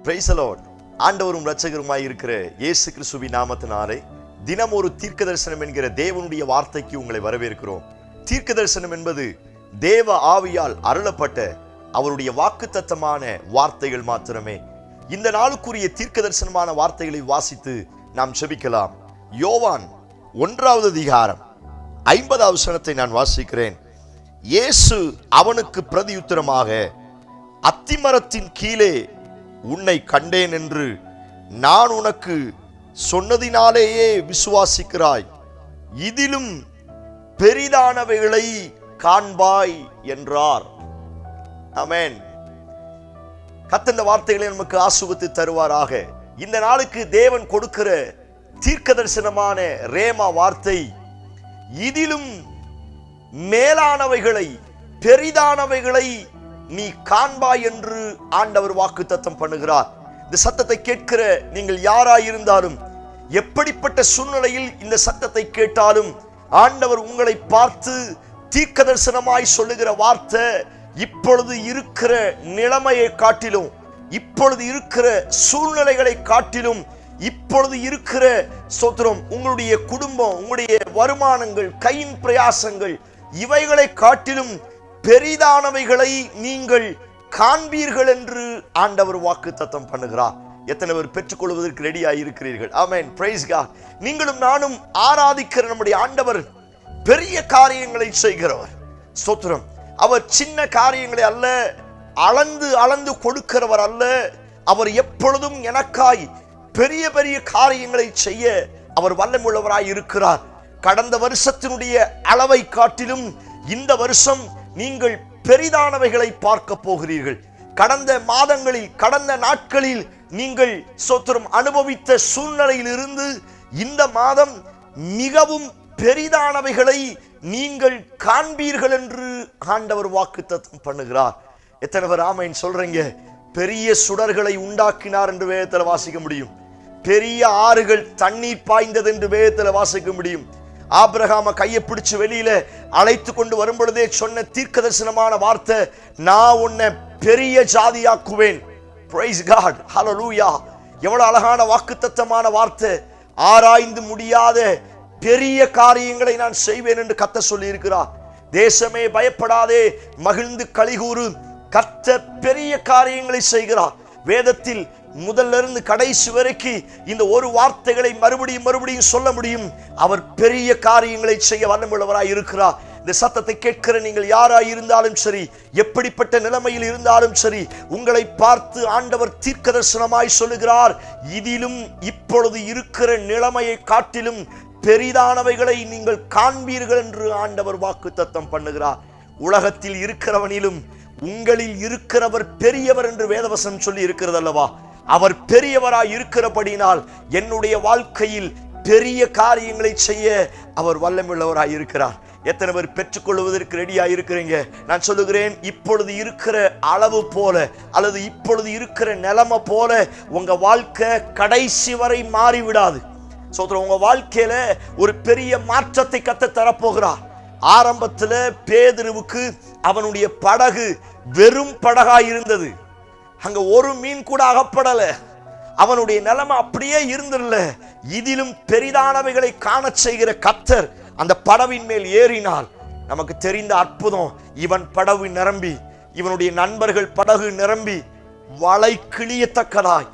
Price the Lord. ஆண்டவரும் இரட்சகருமாய் இருக்கிற இயேசு கிறிஸ்துவின் நாமத்தினாலே தினம் ஒரு தீர்க்க தரிசனம் என்கிற தேவனுடைய வார்த்தைக்கு உங்களை வரவேற்கிறோம். தீர்க்க தரிசனம் என்பது தேவ ஆவியால் அருளப்பட்ட அவருடைய வாக்குத்தத்தமான வார்த்தைகள் மாத்திரமே. இந்த நாளுக்குரிய தீர்க்க தரிசனமான வார்த்தைகளை வாசித்து நாம் ஜெபிக்கலாம். யோவான் 1வது அதிகாரம் 50வது வசனத்தை நான் வாசிக்கிறேன். இயேசு அவனுக்கு பிரதியுத்தரமாக, அத்திமரத்தின் கீழே உன்னை கண்டேன் என்று நான் உனக்கு சொன்னதினாலேயே விசுவாசிக்கிறாய், இதிலும் பெரிதானவைகளை காண்பாய் என்றார். ஆமென். கர்த்தர் இந்த வார்த்தைகளை நமக்கு ஆசீர்வதித்து தருவாராக. இந்த நாளுக்கு தேவன் கொடுக்கிற தீர்க்க தரிசனமான ரேமா வார்த்தை, இதிலும் மேலானவைகளை பெரிதானவைகளை நீ காண்பாய் என்று ஆண்டவர் வாக்குத்தத்தம் பண்ணுகிறார். இந்த சத்தத்தை கேட்கிற நீங்கள் யாராயிருந்தாலும், எப்படிப்பட்ட சூழ்நிலையில் இந்த சத்தத்தை கேட்டாலும், ஆண்டவர் உங்களை பார்த்து தீர்க்க தரிசனமாய் சொல்லுகிற வார்த்தை, இப்பொழுது இருக்கிற நிலைமையை காட்டிலும், இப்பொழுது இருக்கிற சூழ்நிலைகளை காட்டிலும், இப்பொழுது இருக்கிற ஸ்தோத்திரம் உங்களுடைய குடும்பம், உங்களுடைய வருமானங்கள், கையின் பிரயாசங்கள், இவைகளை காட்டிலும் பெரிதானவைகளை நீங்கள் காண்பீர்கள் என்று ஆண்டவர் வாக்குத்தத்தம் பண்ணுகிறார். எத்தனை பேர் பெற்றுக்கொள்வதற்கு ரெடியாக இருக்கிறீர்கள்? ஆமென். Praise God. நீங்களும் நானும் ஆராதிக்கிற நம்முடைய ஆண்டவர் பெரிய காரியங்களை செய்கிறவர். ஸ்தோத்திரம். அவர் சின்ன காரியங்களை அல்ல, அளந்து கொடுக்கிறவர் அல்ல. அவர் எப்பொழுதும் எனக்காய் பெரிய பெரிய காரியங்களை செய்ய அவர் வல்லமுள்ளவராய் இருக்கிறார். கடந்த வருஷத்தினுடைய அளவை காட்டிலும் இந்த வருஷம் நீங்கள் பெரிதானவைகளை பார்க்க போகிறீர்கள். கடந்த மாதங்களில், கடந்த நாட்களில் நீங்கள் ஸ்தோத்திரம் அனுபவித்த சூழ்நிலையில் இருந்து இந்த மாதம் மிகவும் பெரிதானவைகளை நீங்கள் காண்பீர்கள் என்று ஆண்டவர் வாக்குத்தத்தம் பண்ணுகிறார். எத்தனை பேர் ஆமென் சொல்றீங்க? பெரிய சுடர்களை உண்டாக்கினார் என்று வேதத்தில் வாசிக்க முடியும். பெரிய ஆறுகள் தண்ணீர் பாய்ந்தது என்று வேதத்தில் வாசிக்க முடியும். ஆபிரகாம கையை பிடிச்சு வெளியில அழைத்து கொண்டு வரும் பொழுதே சொன்ன தீர்க்க தரிசனமான வார்த்தை, நான் உன்னை பெரிய ஜாதியாக்குவேன். Price God. ஹல்லேலூயா. எவ்வளவு அழகான வாக்குத்தத்தமான வார்த்தை. ஆராய்ந்து முடியாத பெரிய காரியங்களை நான் செய்வேன் என்று கர்த்தர் சொல்லி இருக்கிறார். தேசமே பயப்படாதே, மகிழ்ந்து களிகூறு, கர்த்தர் பெரிய காரியங்களை செய்கிறார். வேதத்தில் முதல்ல இருந்து கடைசி வரைக்கும் இந்த ஒரு வார்த்தைகளை மறுபடியும் சொல்ல முடியும். அவர் பெரிய காரியங்களை செய்ய வல்லமுள்ளவராய் இருக்கிறார். இந்த சத்தத்தை கேட்கிற நீங்கள் யாராய் இருந்தாலும் சரி, எப்படிப்பட்ட நிலைமையில் இருந்தாலும் சரி, உங்களை பார்த்து ஆண்டவர் தீர்க்க தரிசனமாய் சொல்லுகிறார், இதிலும் இப்பொழுது இருக்கிற நிலைமையை காட்டிலும் பெரிதானவைகளை நீங்கள் காண்பீர்கள் என்று ஆண்டவர் வாக்குத்தத்தம் பண்ணுகிறார். உலகத்தில் இருக்கிறவனிலும் உங்களில் இருக்கிறவர் பெரியவர் என்று வேதவசனம் சொல்லி இருக்கிறது அல்லவா? அவர் பெரியவராய் இருக்கிறபடினால் என்னுடைய வாழ்க்கையில் பெரிய காரியங்களை செய்ய அவர் வல்லமுள்ளவராய் இருக்கிறார். எத்தனை பேர் பெற்றுக்கொள்வதற்கு ரெடியா இருக்கிறீங்க? நான் சொல்லுகிறேன், இப்பொழுது இருக்கிற அளவு போல அல்லது இப்பொழுது இருக்கிற நிலைமை போல உங்க வாழ்க்கை கடைசி வரை மாறிவிடாது. சோதரன், உங்க வாழ்க்கையில ஒரு பெரிய மாற்றத்தை கர்த்தர் தரப்போகிறார். ஆரம்பத்துல பேதுருவுக்கு அவனுடைய படகு வெறும் படகாய் இருந்தது. அங்க ஒரு மீன் கூட அகப்படல. அவனுடைய நிலைமை அப்படியே இருந்துடல. இதிலும் பெரிதானவைகளை காண செய்கிற கர்த்தர் அந்த படவின் மேல் ஏறினால் நமக்கு தெரிந்த அற்புதம், இவன் படகு நிரம்பி, இவனுடைய நண்பர்கள் படகு நிரம்பி வலை கிழியத்தக்கதாய்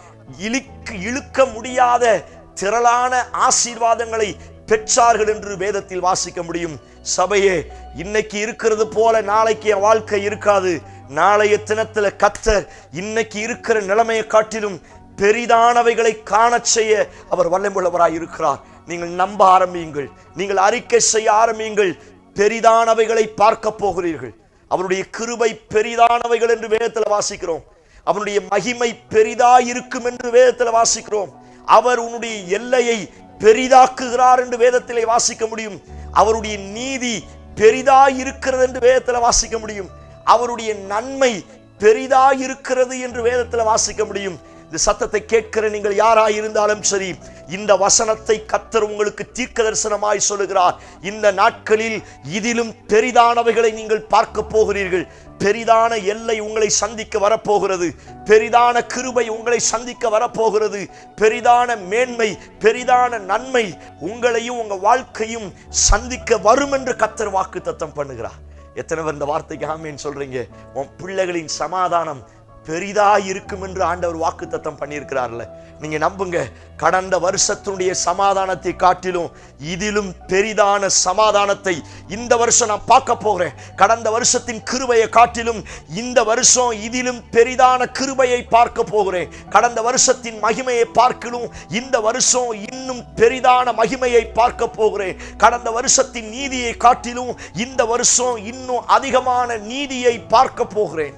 இழுக்க முடியாத திரளான ஆசீர்வாதங்களை பெற்றார்கள் என்று வேதத்தில் வாசிக்க முடியும். சபையே, இன்னைக்கு இருக்கிறது போல நாளைக்கு என் வாழ்க்கை இருக்காது. நாளைய தினத்துல கர்த்தர் இன்னைக்கு இருக்கிற நிலைமையை காட்டிலும் பெரிதானவைகளை காண செய்ய அவர் வல்லமுள்ளவராய் இருக்கிறார். நீங்கள் நம்ப ஆரம்பியுங்கள், நீங்கள் அறிக்கை செய்ய ஆரம்பியுங்கள். பெரிதானவைகளை பார்க்க போகிறீர்கள். அவருடைய கிருபை பெரிதானவைகள் என்று வேதத்தில் வாசிக்கிறோம். அவனுடைய மகிமை பெரிதாயிருக்கும் என்று வேதத்தில் வாசிக்கிறோம். அவர் உன்னுடைய எல்லையை பெரிதாக்குகிறார் என்று வேதத்திலே வாசிக்க முடியும். அவருடைய நீதி பெரிதாயிருக்கிறது என்று வேதத்தில் வாசிக்க முடியும். அவருடைய நன்மை பெரிதாயிருக்கிறது என்று வேதத்தில் வாசிக்க முடியும். இந்த சத்தத்தை கேட்கிற நீங்கள் யாராயிருந்தாலும் சரி, இந்த வசனத்தை கர்த்தர் உங்களுக்கு தீர்க்க தரிசனமாய் சொல்லுகிறார். இந்த நாட்களில் இதிலும் பெரிதானவைகளை நீங்கள் பார்க்க போகிறீர்கள். பெரிதான எல்லை உங்களை சந்திக்க வரப்போகிறது. பெரிதான கிருபை உங்களை சந்திக்க வரப்போகிறது. பெரிதான மேன்மை, பெரிதான நன்மை உங்களையும் உங்க வாழ்க்கையும் சந்திக்க வரும் என்று கர்த்தர் வாக்குத்தத்தம் பண்ணுகிறார். எத்தனை பேர் இந்த வார்த்தைக்கு ஆமென் சொல்றீங்க? உன் பிள்ளைகளின் சமாதானம் பெரிதா இருக்கும் என்று ஆண்டவர் வாக்குத்தத்தம் பண்ணியிருக்கிறார்ல. நீங்க நம்புங்க, கடந்த வருஷத்தினுடைய சமாதானத்தை காட்டிலும் இதிலும் பெரிதான சமாதானத்தை இந்த வருஷம் நான் பார்க்க போகிறேன். கடந்த வருஷத்தின் கிருபையை காட்டிலும் இந்த வருஷம் இதிலும் பெரிதான கிருபையை பார்க்க போகிறேன். கடந்த வருஷத்தின் மகிமையை பார்க்கலும் இந்த வருஷம் இன்னும் பெரிதான மகிமையை பார்க்க போகிறேன். கடந்த வருஷத்தின் நீதியை காட்டிலும் இந்த வருஷம் இன்னும் அதிகமான நீதியை பார்க்க போகிறேன்.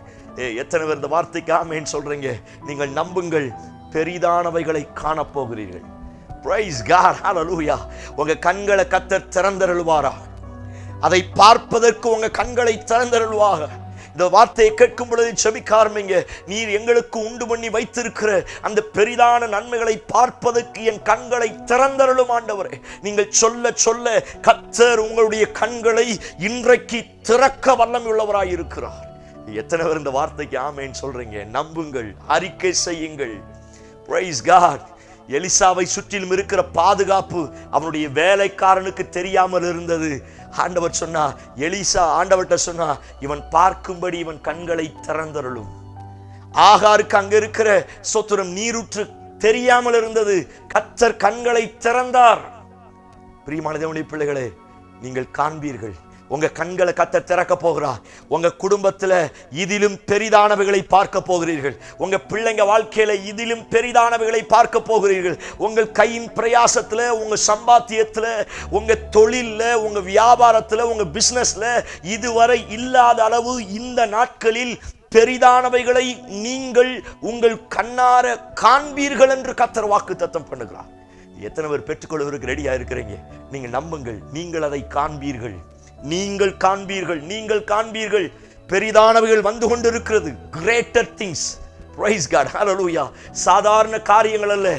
எத்தனை பேர் இந்த வார்த்தைக்கு ஆமென் சொல்றீங்க? நீங்கள் நம்புங்கள், பெரிதானவைகளை காணப்போகிறீர்கள். பிரைஸ் காட், ஹல்லேலூயா. உங்க கண்களை கர்த்தர் திறந்தருள்வாரா? அதை பார்ப்பதற்கு உங்க கண்களை திறந்தருள்வாக. இந்த வார்த்தையை கேட்கும் பொழுது செபிக்க ஆரம்பிங்க. நீர் எங்களுக்கு உண்டு பண்ணி வைத்திருக்கிற அந்த பெரிதான நன்மைகளை பார்ப்பதற்கு என் கண்களை திறந்தருளும் ஆண்டவரே. நீங்கள் சொல்ல சொல்ல கர்த்தர் உங்களுடைய கண்களை இன்றைக்கு திறக்க வல்லமை உள்ளவராய் இருக்கிறார். எத்தனை பேர் இந்த வார்த்தைக்கு ஆமென் சொல்றீங்க? நம்புங்கள், அறிக்கை செய்யுங்கள். Praise God. எலிசாவை சுற்றிலும் இருக்கிற பாதுகாப்பு அவனுடைய வேலைக்காரனுக்கு தெரியாமல் இருந்தது. ஆண்டவர் சொன்னா, எலிசா ஆண்டவர்கிட்ட சொன்னா, இவன் பார்க்கும்படி இவன் கண்களை திறந்தருளும். ஆகாருக்கு அங்க இருக்கிற சொத்துரம் நீருற்று தெரியாமல் இருந்தது. கர்த்தர் கண்களை திறந்தார். பிரியமான தேவனுடைய பிள்ளைகளே, நீங்கள் காண்பீர்கள். உங்க கண்களை கர்த்தர் திறக்க போகிறார். உங்க குடும்பத்துல இதிலும் பெரிதானவைகளை பார்க்க போகிறீர்கள். உங்க பிள்ளைங்க வாழ்க்கையில இதிலும் பெரிதானவைகளை பார்க்க போகிறீர்கள். உங்கள் கையின் பிரயாசத்துல, உங்க சம்பாத்தியத்துல, உங்க தொழில்ல, உங்க வியாபாரத்துல, உங்க பிசினஸ்ல இதுவரை இல்லாத அளவு இந்த நாட்களில் பெரிதானவைகளை நீங்கள் உங்கள் கண்ணார காண்பீர்கள் என்று கர்த்தர் வாக்குத்தத்தம் பண்ணுகிறார். எத்தனை பேர் பெற்றுக்கொள்வதற்கு ரெடியா இருக்கிறீங்க? நீங்க நம்புங்கள், நீங்கள் அதை காண்பீர்கள். நீங்கள் காண்பீர்கள், நீங்கள் காண்பீர்கள். பெரிதானவைகள் வந்து கொண்டிருக்கிறது. Greater things. பிரைஸ் காட், ஹல்லேலூயா. சாதாரண காரியங்கள் அல்ல,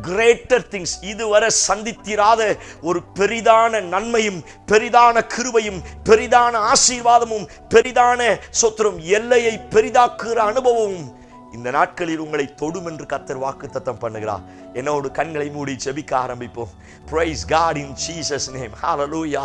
கிரேட்டர் திங்ஸ். இதுவரை சந்தித்திராத ஒரு பெரிதான நன்மையும் பெரிதான கிருபையும் பெரிதான ஆசீர்வாதமும் பெரிதான சொத்துரும் எல்லையை பெரிதாக்குகிற அனுபவமும் இந்த நாட்களில் உங்களை தொடும் என்று கர்த்தர் வாக்குத்தத்தம் பண்ணுகிறார். என்னோடு கண்களை மூடி ஜெபிக்க ஆரம்பிப்போம். Praise God in Jesus name. ஹல்லேலூயா.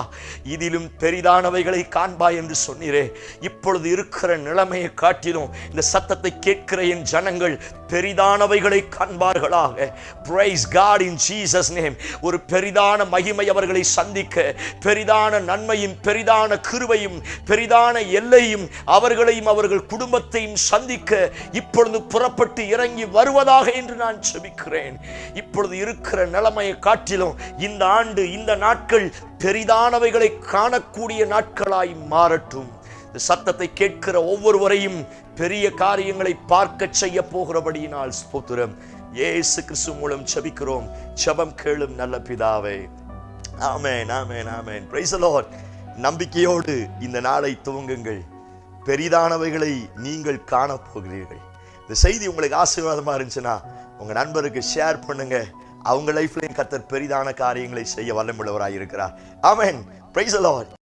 இதிலும் பெரிதானவைகளை காண்பாய் என்று சொன்னீரே. இப்பொழுது இருக்கிற நிலைமையை காட்டிலும் இந்த சத்தத்தை கேட்கிற என் ஜனங்கள் பெரிதானவைகளை காண்பார்களாக. Praise God in Jesus name. ஒரு பெரிதான மகிமை அவர்களை சந்திக்க, பெரிதான நன்மையும் பெரிதான கிருபையும் பெரிதான எல்லையும் அவர்களையும் அவர்கள் குடும்பத்தையும் சந்திக்க இப்பொழுது புறப்பட்டு இறங்கி வருவதாக என்று நான் ஜெபிக்கிறேன். இப்பொழுது இருக்கிற நிலைமையை காட்டிலும் இந்த ஆண்டு, இந்த நாட்கள் பெரிதானவைகளை காணக்கூடிய நாட்களாய் மாறட்டும். இந்த சத்தத்தை கேட்கிற ஒவ்வொருவரையும் பெரிய காரியங்களை பார்க்க செய்ய போகிறபடியினால் ஸ்தோத்திரம். இயேசு கிறிஸ்து மூலம் ஜெபிக்கிறோம். ஜெபம் கேளும் நல்ல பிதாவே. ஆமென், ஆமென், ஆமென். Praise the Lord. நம்பிக்கையோடு இந்த நாளை துவங்குங்கள். பெரிதானவைகளை நீங்கள் காண போகிறீர்கள். இந்த செய்தி உங்களுக்கு ஆசீர்வாதமா இருந்துச்சுன்னா உங்க நண்பருக்கு ஷேர் பண்ணுங்க. அவங்க லைஃப்லயும் கர்த்தர் பெரிதான காரியங்களை செய்ய வல்லமையுள்ளவராய் இருக்கிறார். ஆமென். Praise the Lord.